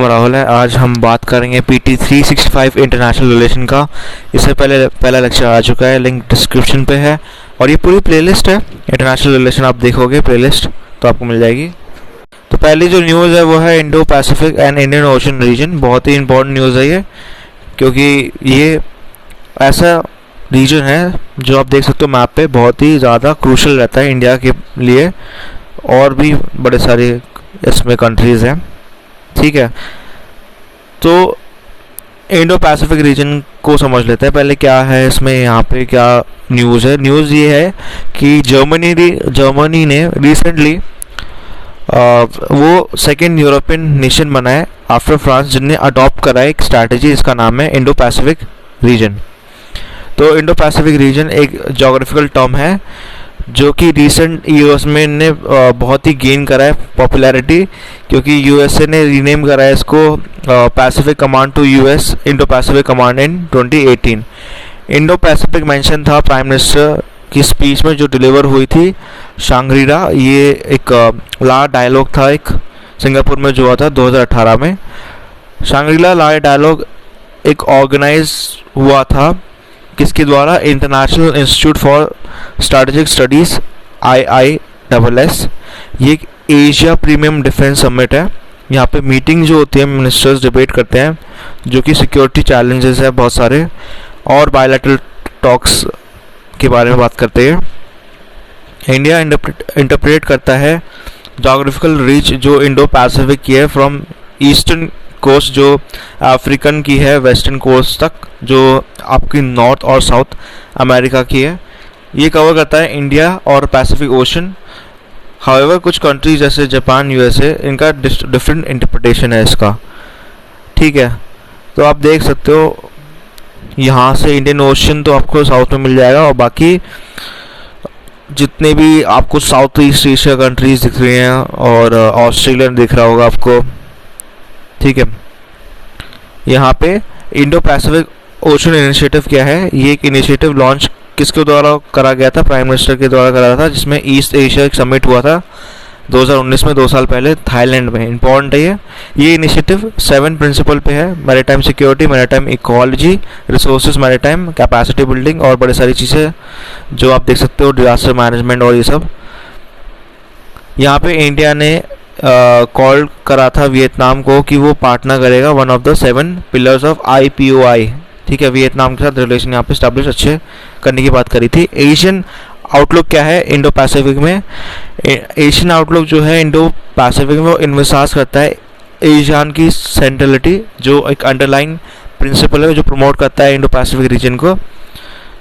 राहुल है। आज हम बात करेंगे PT 365 इंटरनेशनल रिलेशन का। इससे पहले पहला लेक्चर आ चुका है, लिंक डिस्क्रिप्शन पे है। और ये पूरी प्लेलिस्ट है इंटरनेशनल रिलेशन, आप देखोगे प्लेलिस्ट तो आपको मिल जाएगी। तो पहली जो न्यूज़ है वो है Indo Pacific and Indian Ocean region. बहुत ही इंपॉर्टेंट न्यूज़ है ये, क्योंकि ये ऐसा रीजन है जो आप देख सकते हो मैप पे, बहुत ही ज़्यादा क्रूशल रहता है इंडिया के लिए। और भी बड़े सारे इसमें कंट्रीज़ हैं, ठीक है। तो इंडो पैसिफिक रीजन को समझ लेते हैं पहले क्या है इसमें, यहाँ पे क्या न्यूज़ है। न्यूज़ ये है कि जर्मनी ने रिसेंटली वो सेकेंड यूरोपियन नेशन बना है आफ्टर फ्रांस, जिनने अडॉप्ट करा है एक स्ट्रैटेजी जिसका नाम है इंडो पैसिफिक रीजन। तो इंडो पैसिफिक रीजन एक जोग्राफिकल टर्म है जो कि रिसेंट ईयर्स में ने बहुत ही गेन करा है पॉपुलैरिटी, क्योंकि यूएसए ने रीनेम करा है इसको Pacific Command to US Indo Pacific Command in 2018। Indo Pacific mention था प्राइम मिनिस्टर की स्पीच में जो डिलीवर हुई थी शांग्री-ला। ये एक ला डायलॉग था, एक सिंगापुर में जो हुआ था 2018 में। शांग्री-ला ला डायलॉग एक ऑर्गेनाइज हुआ था किसके द्वारा, international institute for strategic studies IISS। ये एक एशिया प्रीमियम डिफेंस समिट है। यहाँ पे मीटिंग जो होती है मिनिस्टर्स डिबेट करते हैं जो कि सिक्योरिटी चैलेंजेस है बहुत सारे, और बायलैटरल टॉक्स के बारे में बात करते हैं। इंडिया इंटरप्रेट करता है जोग्राफिकल रीच जो इंडो पैसिफिक की है, फ्रॉम ईस्टर्न कोस्ट जो अफ्रीकन की है वेस्टर्न कोस्ट तक जो आपकी नॉर्थ और साउथ अमेरिका की है। ये कवर करता है इंडिया और पैसिफिक ओशन। हाउएवर कुछ कंट्रीज जैसे जापान, USA, इनका डिफरेंट इंटरप्रिटेशन है इसका, ठीक है। तो आप देख सकते हो यहाँ से इंडियन ओशन तो आपको साउथ में मिल जाएगा, और बाकी जितने भी आपको साउथ ईस्ट एशिया कंट्रीज दिख रही हैं, और ऑस्ट्रेलिया दिख रहा होगा आपको, ठीक है। यहाँ पे इंडो पैसिफिक ओशन इनिशिएटिव क्या है, ये एक इनिशिएटिव लॉन्च किसके द्वारा करा गया था, प्राइम मिनिस्टर के द्वारा करा था, जिसमें ईस्ट एशिया एक समिट हुआ था 2019 में, 2 साल पहले थाईलैंड में। इंपॉर्टेंट है ये इनिशिएटिव 7 प्रिंसिपल पे है, maritime security, maritime ecology, resources maritime, capacity building और बड़ी सारी चीज़ें जो आप देख सकते हो, डिजास्टर मैनेजमेंट और ये सब। यहाँ पे इंडिया ने कॉल करा था वियतनाम को कि वो पार्टनर करेगा one of the 7 pillars of IPOI, ठीक है। वियतनाम के साथ रिलेशन यहाँ पे स्टैब्लिश अच्छे करने की बात करी थी। एशियन आउटलुक क्या है इंडो पैसिफिक में, एशियन आउटलुक जो है इंडो पैसिफिक में वो इन्वेसास करता है एशियान की सेंट्रलिटी, जो एक अंडरलाइन प्रिंसिपल है जो प्रमोट करता है इंडो पैसिफिक रीजन को,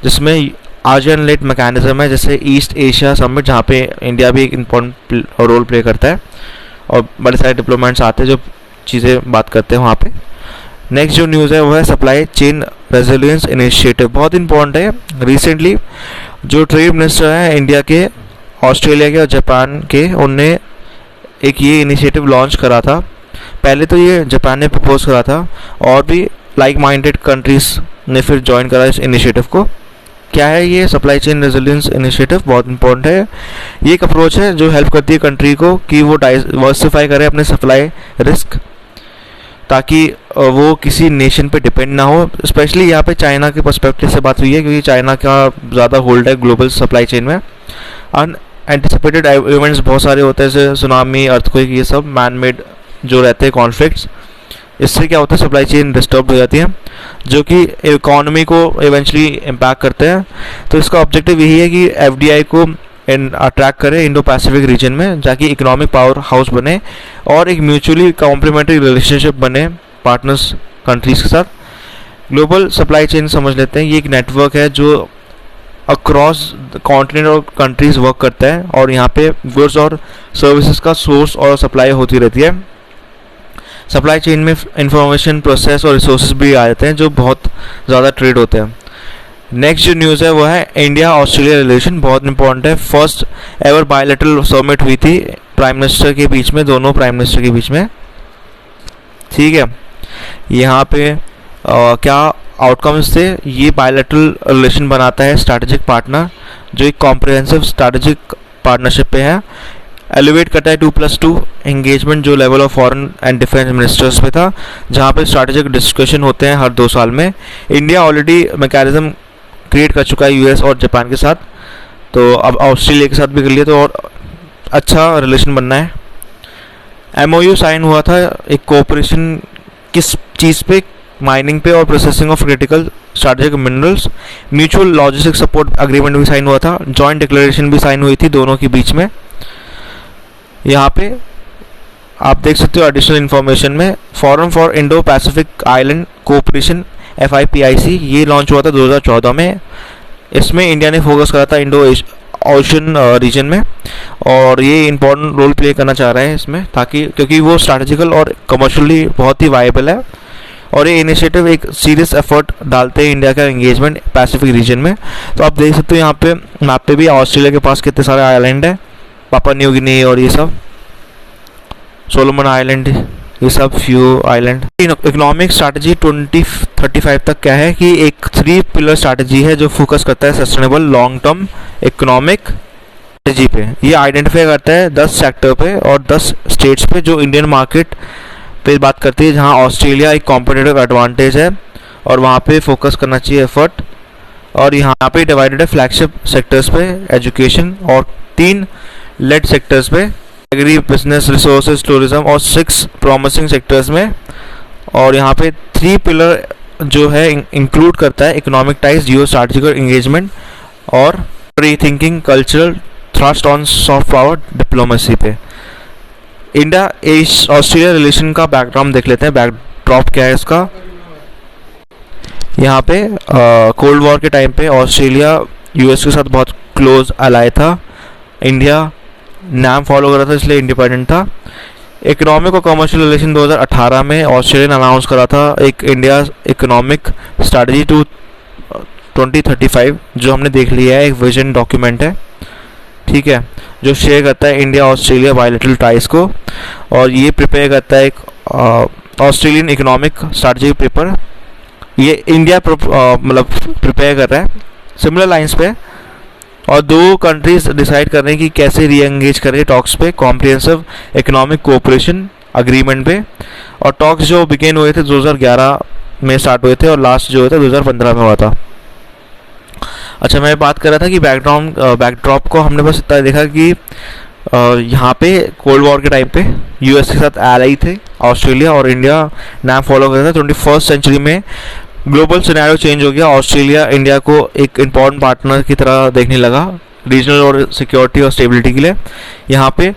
जिसमें आसियान लेड मैकेनिज्म है, जैसे ईस्ट एशिया समिट जहाँ पे इंडिया भी एक इम्पोर्टेंट रोल प्ले करता है, और बड़े सारे डिप्लोमेट्स आते हैं जो चीज़ें बात करते हैं वहाँ पे। नेक्स्ट जो न्यूज़ है वो है सप्लाई चेन रेजिलियंस इनिशिएटिव, बहुत इंपॉर्टेंट है। रिसेंटली जो ट्रेड मिनिस्टर हैं इंडिया के, ऑस्ट्रेलिया के और जापान के, उनने एक ये इनिशिएटिव लॉन्च करा था। पहले तो ये जापान ने प्रपोज करा था, और भी लाइक माइंडेड कंट्रीज ने फिर ज्वाइन करा इस इनिशिएटिव को। क्या है ये सप्लाई चेन रेजिलियंस इनिशिएटिव, बहुत इंपॉर्टेंट है। ये एक अप्रोच है जो हेल्प करती है कंट्री को कि वो डाइवर्सिफाई करे अपने सप्लाई रिस्क, ताकि वो किसी नेशन पे डिपेंड ना हो। स्पेशली यहाँ पे चाइना के पर्सपेक्टिव से बात हुई है, क्योंकि चाइना का ज़्यादा होल्ड है ग्लोबल सप्लाई चेन में। अनएंटिसिपेटेड इवेंट्स बहुत सारे होते हैं, जैसे सुनामी, अर्थक्वेक, ये सब मैन मेड जो रहते हैं कॉन्फ्लिक्ट्स, इससे क्या होता है सप्लाई चेन डिस्टर्ब हो जाती है, जो कि इकोनॉमी को इवेंचुअली इम्पैक्ट करते हैं। तो इसका ऑब्जेक्टिव यही है कि FDI को अट्रैक्ट करे इंडो पैसिफिक रीजन में, जाकि इकोनॉमिक पावर हाउस बने और एक म्यूचुअली कॉम्प्लीमेंट्री रिलेशनशिप बने पार्टनर्स कंट्रीज के साथ। ग्लोबल सप्लाई चेन समझ लेते हैं, ये एक नेटवर्क है जो अक्रॉस कॉन्टिनेंट और कंट्रीज वर्क करता है, और यहाँ पे गुड्स और सर्विसेज का सोर्स और सप्लाई होती रहती है। सप्लाई चेन में इंफॉर्मेशन, प्रोसेस और रिसोर्सेज भी आ जाते हैं जो बहुत ज़्यादा ट्रेड होते हैं। नेक्स्ट जो न्यूज़ है वो है इंडिया ऑस्ट्रेलिया रिलेशन, बहुत इंपॉर्टेंट है। फर्स्ट एवर बायलैटरल समिट हुई थी प्राइम मिनिस्टर के बीच में, दोनों प्राइम मिनिस्टर के बीच में, ठीक है। यहाँ पे क्या आउटकम्स थे, ये बायलैटरल रिलेशन बनाता है स्ट्रैटेजिक पार्टनर, जो एक कॉम्प्रिहेंसिव स्ट्रैटेजिक पार्टनरशिप पे है। एलिवेट करता है 2+2 एंगेजमेंट जो level of foreign and defence ministers पे था, जहाँ पे स्ट्रैटेजिक डिस्कशन होते हैं हर 2 साल में। इंडिया ऑलरेडी मैकेनिज्म क्रिएट कर चुका है यूएस और जापान के साथ, तो अब ऑस्ट्रेलिया के साथ भी कर लिया, तो और अच्छा रिलेशन बनना है। एमओयू साइन हुआ था एक कोऑपरेशन किस चीज़ पे, माइनिंग पे और processing of critical strategic minerals. Mutual logistic support agreement भी साइन हुआ था, जॉइंट डिक्लेरेशन भी साइन हुई थी दोनों के बीच में। यहाँ पे आप देख सकते हो एडिशनल इन्फॉर्मेशन में, forum for Indo Pacific island cooperation FIPIC ये लॉन्च हुआ था 2014 में। इसमें इंडिया ने फोकस करा था इंडो ओशन रीजन में, और ये इंपॉर्टेंट रोल प्ले करना चाह रहे हैं इसमें, ताकि क्योंकि वो स्ट्रैटेजिकल और कमर्शियली बहुत ही वायबल है, और ये इनिशिएटिव एक सीरियस एफर्ट डालते हैं इंडिया का एंगेजमेंट पैसिफिक रीजन में। तो आप देख सकते हो यहाँ पे मैप पे भी ऑस्ट्रेलिया के पास कितने सारे आइलैंड है, पापा न्यू गिनी और ये सब सोलोमन आइलैंड, ये सब फ्यू आइलैंड। इकोनॉमिक स्ट्रैटेजी 2035 तक क्या है कि एक 3 पिलर स्ट्रैटेजी है जो फोकस करता है sustainable long term economic strategy पे। ये आइडेंटिफाई करता है 10 सेक्टर पे और 10 स्टेट्स पे जो इंडियन मार्केट पे बात करती है, जहाँ ऑस्ट्रेलिया एक कॉम्पिटिटिव एडवांटेज है और वहाँ पे फोकस करना चाहिए एफर्ट। और यहाँ पे डिवाइडेड है फ्लैगशिप सेक्टर्स पे एजुकेशन, और 3 लेड सेक्टर्स पे एग्री बिजनेस रिसोर्सेज टूरिज्म, और 6 प्रॉमिसिंग सेक्टर्स में। और यहाँ पे 3 पिलर जो है इंक्लूड करता है इकोनॉमिक टाइज, जियो स्ट्रैटेजिक एंगेजमेंट और rethinking cultural thrust on soft power diplomacy पे। इंडिया ऑस्ट्रेलिया रिलेशन का बैकग्राउंड देख लेते हैं, बैकड्रॉप क्या है इसका। यहाँ पे कोल्ड वॉर के टाइम पे ऑस्ट्रेलिया यूएस के साथ बहुत क्लोज अलाय था, इंडिया नाम फॉलो कर रहा था इसलिए इंडिपेंडेंट था। इकोनॉमिक और कमर्शियल रिलेशन 2018 में ऑस्ट्रेलिया ने अनाउंस करा था एक इंडिया इकोनॉमिक स्ट्रैटेजी टू 2035, जो हमने देख लिया है, एक विजन डॉक्यूमेंट है, ठीक है, जो शेयर करता है इंडिया ऑस्ट्रेलिया बायलैटरल टाइज को, और ये प्रिपेयर करता है एक ऑस्ट्रेलियन इकोनॉमिक स्ट्रैटेजी पेपर। ये इंडिया मतलब प्रिपेयर कर रहा है सिमिलर लाइंस पे, और 2 कंट्रीज डिसाइड कर रहे हैं कि कैसे री एंगेज करें टॉक्स पे कॉम्प्रिहेंसिव इकोनॉमिक कोऑपरेशन अग्रीमेंट पे। और टॉक्स जो बिगेन हुए थे 2011 में स्टार्ट हुए थे, और लास्ट जो हुआ था 2015 में हुआ था। अच्छा, मैं बात कर रहा था कि बैकड्रॉप को हमने बस इतना देखा कि यहाँ पे कोल्ड वॉर के टाइम पे यूएस के साथ एलाई थे ऑस्ट्रेलिया, और इंडिया नाम फॉलो कर रहा था। 21st सेंचुरी में ग्लोबल सिनेरियो चेंज हो गया, ऑस्ट्रेलिया इंडिया को एक इम्पॉर्टेंट पार्टनर की तरह देखने लगा रीजनल और सिक्योरिटी और स्टेबिलिटी के लिए। यहाँ पे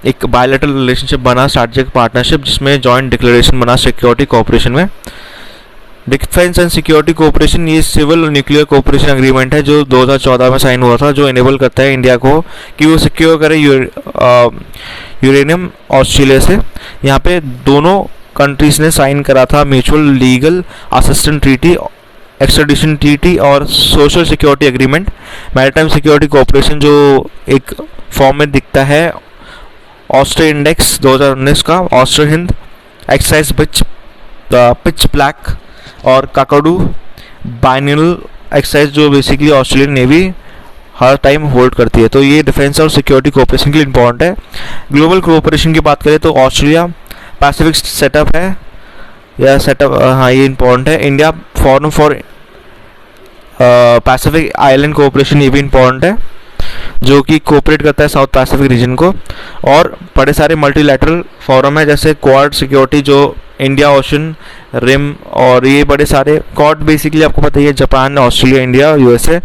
एक बायलैटरल रिलेशनशिप बना, स्ट्रैटेजिक पार्टनरशिप, जिसमें जॉइंट डिक्लेरेशन बना सिक्योरिटी कोऑपरेशन में। डिफेंस एंड सिक्योरिटी कोऑपरेशन ये सिविल और न्यूक्लियर कोऑपरेशन एग्रीमेंट है जो 2014 में साइन हुआ था, जो इनेबल करता है इंडिया को कि वो सिक्योर करे यूरेनियम ऑस्ट्रेलिया से। यहाँ पे दोनों कंट्रीज ने साइन करा था mutual legal assistance treaty, extradition treaty और social security agreement. Maritime security cooperation जो एक फॉर्म में दिखता है ऑस्ट्रे इंडेक्स 2019 का, ऑस्ट्रे हिंद एक्साइज पिच ब्लैक और काकाडू बाइनल एक्साइज, जो बेसिकली ऑस्ट्रेलियन नेवी हर टाइम होल्ड करती है। तो ये डिफेंस और सिक्योरिटी कोऑपरेशन के लिए इंपॉर्टेंट है। ग्लोबल कोऑपरेशन की बात करें तो ऑस्ट्रेलिया पैसिफिक सेटअप है, या सेटअप, हाँ ये इंपॉर्टेंट है। India forum for Pacific island cooperation, ये भी इंपॉर्टेंट है, जो कि कोऑपरेट करता है साउथ पैसिफिक रीजन को। और बड़े सारे मल्टीलैटरल फोरम है, जैसे क्वाड सिक्योरिटी जो इंडिया ओशन रिम, और ये बड़े सारे क्वाड बेसिकली आपको पता ही है, जापान, ऑस्ट्रेलिया, इंडिया, यूएसए।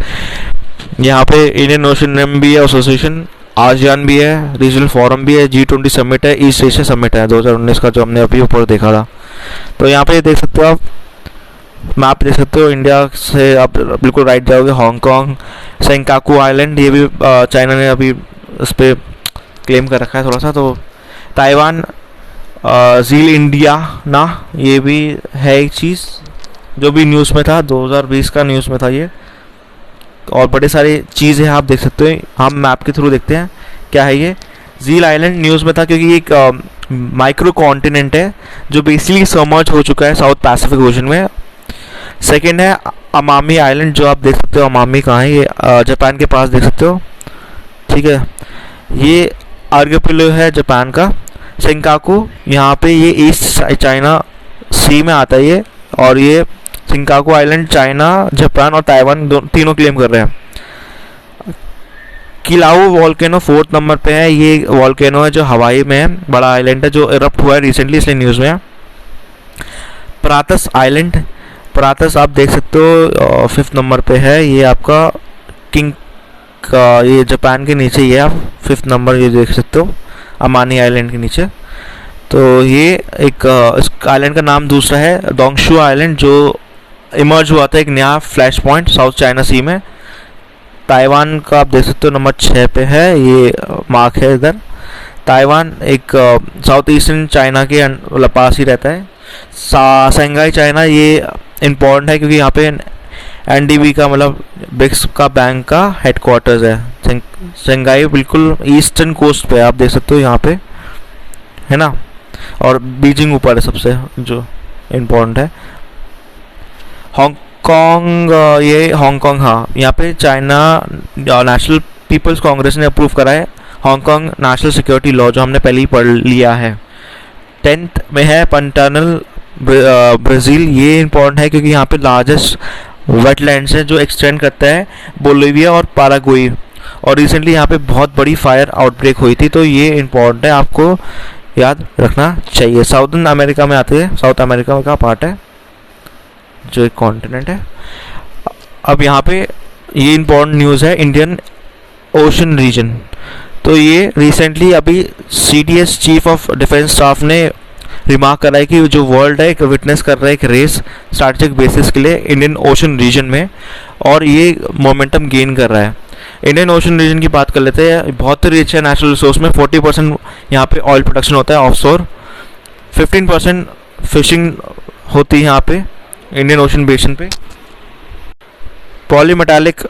यहाँ पे इंडियन ओशन रिम भी है एसोसिएशन, आसियान भी है, रीजनल फोरम भी है, G20 समिट है, ईस्ट एशिया समिट है 2019 का, जो हमने अभी ऊपर देखा था। तो यहाँ पे देख सकते हो आप, मैप देख सकते हो, इंडिया से आप बिल्कुल राइट जाओगे, हांगकांग, सेंकाकू आइलैंड, ये भी चाइना ने अभी उस पर क्लेम कर रखा है थोड़ा सा। तो ताइवान, झील इंडिया ना, ये भी है एक चीज़ जो भी न्यूज़ में था, 2020 का न्यूज़ में था ये। और बड़े सारी चीज़ें आप देख सकते हो, हम मैप के थ्रू देखते हैं क्या है ये। झील आइलैंड न्यूज़ में था क्योंकि ये एक माइक्रो कॉन्टिनेंट है जो बेसिकली सबमर्ज हो चुका है साउथ पैसिफिक ओशन में। सेकेंड है अमामी आइलैंड, जो आप देख सकते हो, अमामी कहाँ है, ये जापान के पास देख सकते हो, ठीक है। ये आर्किपेलागो है जापान का। सेंकाकू, यहाँ पे ये ईस्ट चाइना सी में आता है ये, और ये सेंकाकू आइलैंड चाइना, जापान और ताइवान तीनों क्लेम कर रहे हैं। किलाऊ वॉल्केनो 4th नंबर पे है। ये वॉल्केनो है जो हवाई में है, बड़ा आइलैंड है जो इरप्ट हुआ है रिसेंटली, इसलिए न्यूज़ में है। प्रातस आइलैंड, प्रातस आप देख सकते हो 5th नंबर पे है। ये आपका किंग का, ये जापान के नीचे ही है, आप 5th नंबर ये देख सकते हो, अमानी आइलैंड के नीचे। तो ये एक इस आइलैंड का नाम दूसरा है डोंगशू आइलैंड, जो इमर्ज हुआ था एक नया फ्लैश पॉइंट साउथ चाइना सी में। ताइवान का आप देख सकते हो नंबर 6 पे है, ये मार्क है इधर। ताइवान एक साउथ ईस्टर्न चाइना के पास ही रहता है। शंघाई चाइना, ये इम्पोर्टेंट है क्योंकि यहाँ पे एनडीबी का मतलब ब्रिक्स का बैंक का हेडक्वार्टर्स है। शंघाई बिल्कुल ईस्टर्न कोस्ट पे आप देख सकते हो यहाँ पे, है ना। और बीजिंग ऊपर है सबसे, जो इम्पोर्टेंट है। हांगकांग, ये हांगकांग, हाँ, यहाँ पे चाइना नेशनल पीपल्स कांग्रेस ने अप्रूव करा है हांगकांग नेशनल सिक्योरिटी लॉ, जो हमने पहले ही पढ़ लिया है। 10th में है पंटानल ब्राज़ील। ये इम्पोर्टेंट है क्योंकि यहाँ पे लार्जेस्ट वेटलैंड्स है जो एक्सटेंड करता है बोलिविया और पैराग्वे, और रिसेंटली यहाँ पे बहुत बड़ी फायर आउटब्रेक हुई थी, तो ये इम्पोर्टेंट है, आपको याद रखना चाहिए। साउथर्न अमेरिका में आते हैं, साउथ अमेरिका का पार्ट है जो एक कॉन्टिनेंट है। अब यहाँ पे ये इम्पोर्टेंट न्यूज़ है इंडियन ओशन रीजन। तो ये रिसेंटली अभी CDS chief of defence staff ने रिमार्क करा है कि जो वर्ल्ड है एक विटनेस कर रहा है एक रेस स्ट्रैटेजिक बेसिस के लिए इंडियन ओशन रीजन में, और ये मोमेंटम गेन कर रहा है। इंडियन ओशन रीजन की बात कर लेते हैं। बहुत रिच है नेचुरल रिसोर्स में, 40% यहाँ पे ऑयल प्रोडक्शन होता है ऑफशोर, 15% फिशिंग होती है यहाँ पे इंडियन ओशन बेसिन पे। पॉलीमेटालिक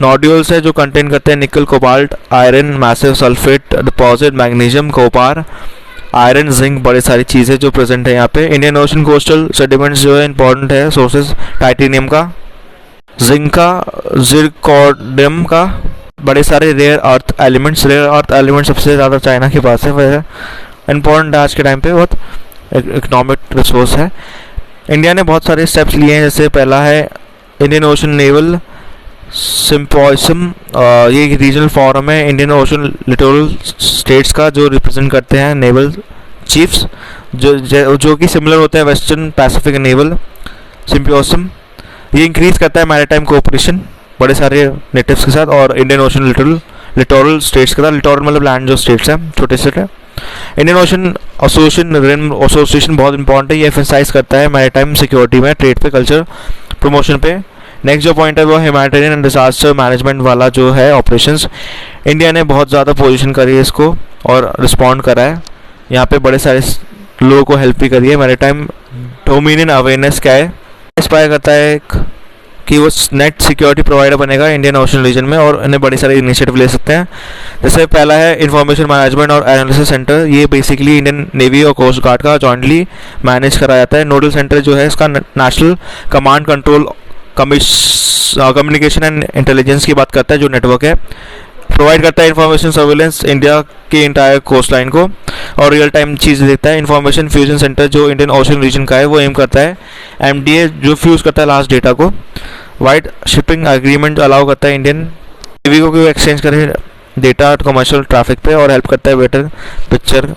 नोड्यूल्स है जो कंटेन करते हैं निकल, cobalt, iron, massive sulphate deposit, magnesium, copper, iron, zinc, बड़ी सारी चीज़ें जो प्रेजेंट है यहाँ पे। इंडियन ओशन कोस्टल सेडिमेंट्स जो है इंपॉर्टेंट है सोर्सेज, टाइटेनियम का, जिंक का, जिरकोडियम का, बड़े सारे rare earth elements. Rare earth element सबसे ज़्यादा चाइना के पास है, वह इम्पोर्टेंट है आज के टाइम पे, बहुत इकोनॉमिक रिसोर्स है। इंडिया ने बहुत सारे स्टेप्स लिए हैं, जैसे पहला है इंडियन ओशन नेवल सिम्पोजियम। ये एक रीजनल फोरम है इंडियन ओशन लिटोरल स्टेट्स का, जो रिप्रेजेंट करते हैं नेवल चीफ्स, जो कि सिमिलर होते हैं वेस्टर्न पैसिफिक नेवल सिम्पोजियम। ये इंक्रीज करता है मैरीटाइम कोऑपरेशन बड़े सारे नेटिव्स के साथ और इंडियन ओशन लिटोरल स्टेट्स के साथ। लिटोरल मतलब लैंड जो स्टेट्स हैं छोटे छोटे। इंडियन ओशन एसोसिएशन बहुत इंपॉर्टेंट है, ये एम्फसाइज करता है मैरीटाइम सिक्योरिटी में, ट्रेड पे, कल्चर प्रमोशन पे। नेक्स्ट जो पॉइंट है वो ह्यूमैनिटेरियन एंड डिजास्टर मैनेजमेंट वाला जो है ऑपरेशंस। इंडिया ने बहुत ज़्यादा पोजीशन करी है इसको और रिस्पॉन्ड करा है, यहाँ पे बड़े सारे लोगों को हेल्प भी करी है। मैरीटाइम डोमिनियन अवेयरनेस क्या है, इंस्पायर करता है कि वो नेट सिक्योरिटी प्रोवाइडर बनेगा इंडियन ओशन रीजन में, और इन्हें बड़ी सारे इनिशिएटिव ले सकते हैं। जैसे पहला है इंफॉर्मेशन मैनेजमेंट और एनालिसिस सेंटर, ये बेसिकली इंडियन नेवी और कोस्ट गार्ड का जॉइंटली मैनेज करा जाता है। नोडल सेंटर जो है इसका national command control communication and intelligence की बात करता है, जो नेटवर्क है, प्रोवाइड करता है इंफॉर्मेशन सर्विलेंस इंडिया के इंटायर कोस्ट लाइन को और रियल टाइम चीज़ें देखता है। इंफॉर्मेशन फ्यूजन सेंटर जो इंडियन ओशन रीजन का है वो एम करता है MDA जो फ्यूज़ करता है लास्ट डेटा को। वाइड शिपिंग एग्रीमेंट अलाउ करता है इंडियन नेवी को कि एक्सचेंज करे डेटा कमर्शियल ट्रैफिक पे, और हेल्प करता है बेटर पिक्चर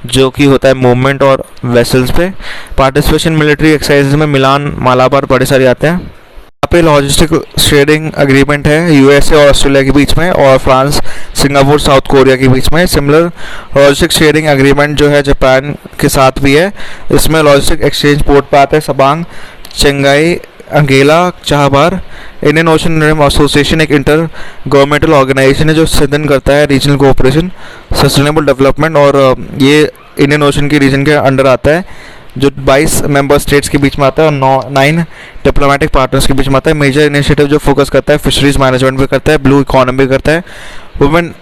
जो कि होता है मूवमेंट और वेसल्स पे। पार्टिसिपेशन मिलिट्री एक्सरसाइज में मिलान, मालाबार बड़े सारे आते हैं। यहाँ पे लॉजिस्टिक ट्रेडिंग एग्रीमेंट है USA और ऑस्ट्रेलिया के बीच में, और फ्रांस, सिंगापुर, साउथ कोरिया के बीच में। सिमिलर लॉजिस्टिक ट्रेडिंग एग्रीमेंट जो है जापान के साथ भी है। इसमें लॉजिस्टिक एक्सचेंज पोर्ट पर आता है सबांग, चेंगाई, अंगेला, चाहबार। इंडियन ओशन एसोसिएशन एक इंटर गवर्नमेंटल ऑर्गेनाइजेशन है जो सदन करता है रीजनल कोऑपरेशन, सस्टेनेबल डेवलपमेंट, और ये इंडियन ओशन के रीजन के अंडर आता है, जो 22 मेंबर स्टेट्स के बीच में आता है और 9 डिप्लोमेटिक पार्टनर्स के बीच में आता है। मेजर इनिशिएटिव जो फोकस करता है फिशरीज मैनेजमेंट पे करता है, ब्लू इकोनॉमी करता है, वुमेन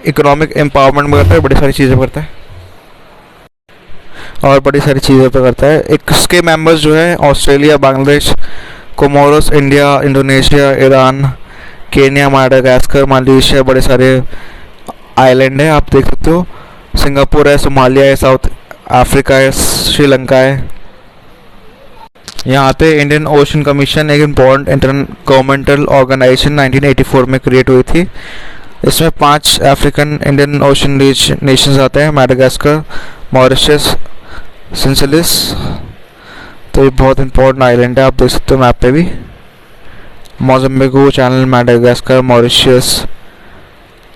इकोनॉमिक एम्पावरमेंट में करता है, बड़ी सारी चीज़ें करता है और बड़ी सारी चीज़ों पे करता है। इसके मेंबर्स जो है Australia, Bangladesh, Comoros, India, Indonesia, Iran, Kenya, Madagascar, Malaysia, बड़े सारे आइलैंड है, आप देख सकते हो। सिंगापुर है, सोमालिया है, साउथ अफ्रीका है, श्रीलंका है। यहाँ पे इंडियन ओशन कमीशन एक इम्पोर्टेंट इंटर गवर्नमेंटल ऑर्गेनाइजेशन 1984 में क्रिएट हुई थी। इसमें 5 अफ्रीकन इंडियन ओशन नेशंस आते हैं, मैडागास्कर, मॉरिशस, सेशेल्स। तो ये बहुत इंपॉर्टेंट आइलैंड है, आप देख सकते हो मैप पे भी। मोज़ाम्बिक चैनल, मैडागास्कर, मॉरिशस,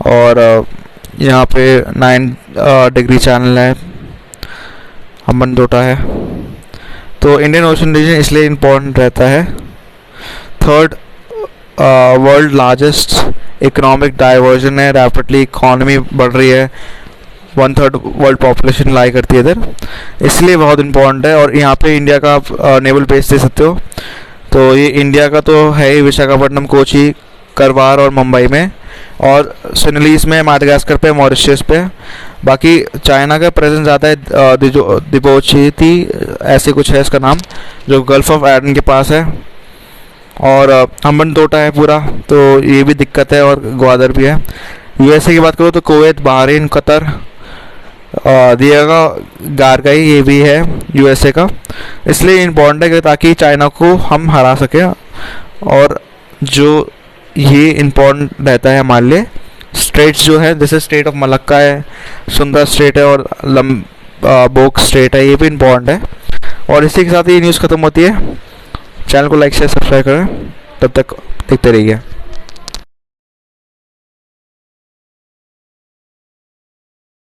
और यहाँ पे 9 डिग्री चैनल है, हम्बनटोटा है। तो इंडियन ओशन रीजन इसलिए इम्पोर्टेंट रहता है। Third world largest economic diversion है, रैपिडली इकॉनमी बढ़ रही है, 1/3 वर्ल्ड पॉपुलेशन लाई करती है इधर, इसलिए बहुत इम्पोर्टेंट है। और यहाँ पे इंडिया का आप नेवल बेस दे सकते हो। तो ये इंडिया का तो है ही, विशाखापट्टनम, कोची, करवार और मुंबई में, और सिनलीज में, माडागास्कर पे, मॉरिशस पे। बाकी चाइना का प्रेजेंस ज़्यादा है, दिबोची ऐसे कुछ है इसका नाम, जो गल्फ ऑफ एडन के पास है। और हम्बनटोटा है पूरा, तो ये भी दिक्कत है, और ग्वादर भी है। यूएसए की बात करो तो कुवैत, बहरीन, कतर, दिएगा गारगाई, ये भी है यूएसए का। इसलिए इम्पोर्टेंट है कि ताकि चाइना को हम हरा सकें। और जो ये इम्पोर्टेंट रहता है हमारे लिए, स्टेट्स जो है, जैसे स्टेट ऑफ मलक्का है, सुंदर स्टेट है, और बोक स्टेट है, ये भी इम्पोर्टेंट है। और इसी के साथ ये न्यूज़ ख़त्म होती है। चैनल को लाइक शेयर सब्सक्राइब करें, तब तक देखते रहिए।